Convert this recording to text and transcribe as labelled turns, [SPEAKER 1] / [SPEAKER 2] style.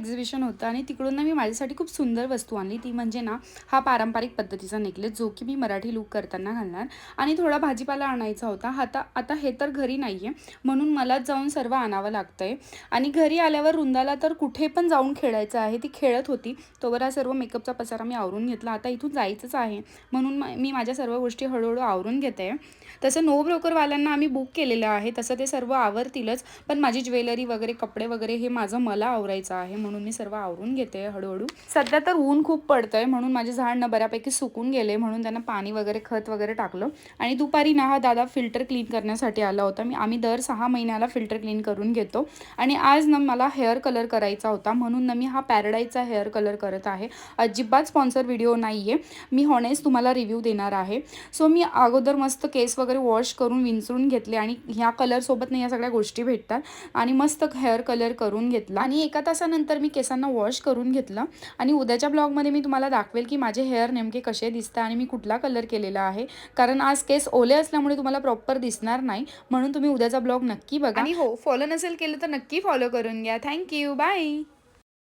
[SPEAKER 1] Exhibition होतं आणि तिकडून ना मी माझ्यासाठी खूप सुंदर वस्तू आणली. ती म्हणजे ना हा पारंपरिक पद्धतीचा नेकलेस, जो की मी मराठी लूक करताना घालणार. आणि थोडा भाजीपाला आणायचा होता. आता हे तर घरी नाही आहे, म्हणून मलाच जाऊन सर्व आणावं लागतं आहे. आणि घरी आल्यावर वृंदाला तर कुठे पण जाऊन खेळायचं आहे. ती खेळत होती. तोवर हा सर्व मेकअपचा पसारा मी आवरून घेतला. आता इथून जायचंच आहे, म्हणून मी माझ्या सर्व गोष्टी हळूहळू आवरून घेते. तसं नो ब्रोकरवाल्यांना आम्ही बुक केलेलं आहे, तसं ते सर्व आवरतीलच. पण माझी ज्वेलरी वगैरे, कपडे वगैरे हे माझं मला आवरायचं आहे, म्हणून मी सर्व आवरून घेते हळूहळू. सध्या तर ऊन खूप पडतंय, म्हणून माझे झाड बऱ्यापैकी सुकून गेले, म्हणून त्यांना पाणी वगैरे, खत वगैरे टाकलं. आणि दुपारी ना हा दादा फिल्टर क्लीन करण्यासाठी आला होता. आम्ही दर 6 महिन्याला फिल्टर क्लीन करून घेतो. आणि आज ना मला हेअर कलर करायचा होता, म्हणून ना मी हा पॅराडाईजचा हेअर कलर करत आहे. अजिबात स्पॉन्सर व्हिडिओ नाही आहे, मी हॉनेस्ट तुम्हाला रिव्ह्यू देणार आहे. सो मी अगोदर मस्त केस वगैरे वॉश करून विंचरून घेतले आणि ह्या कलरसोबत या सगळ्या गोष्टी भेटतात. आणि मस्त हेअर कलर करून घेतला आणि 1 तासानंतर मी केसांना वॉश करून घेतलं. आणि उद्याच्या ब्लॉगमध्ये मी तुम्हाला दाखवेल की माझे हेअर नेमके कसे दिसतात आणि मी कुठला कलर केलेला आहे, कारण आज केस ओले असल्यामुळे तुम्हाला प्रॉपर दिसणार नाही, म्हणून तुम्ही उद्याचा ब्लॉग नक्की बघा. आणि हो, फॉलो नसेल केलं तर नक्की फॉलो करून घ्या. Thank you, bye.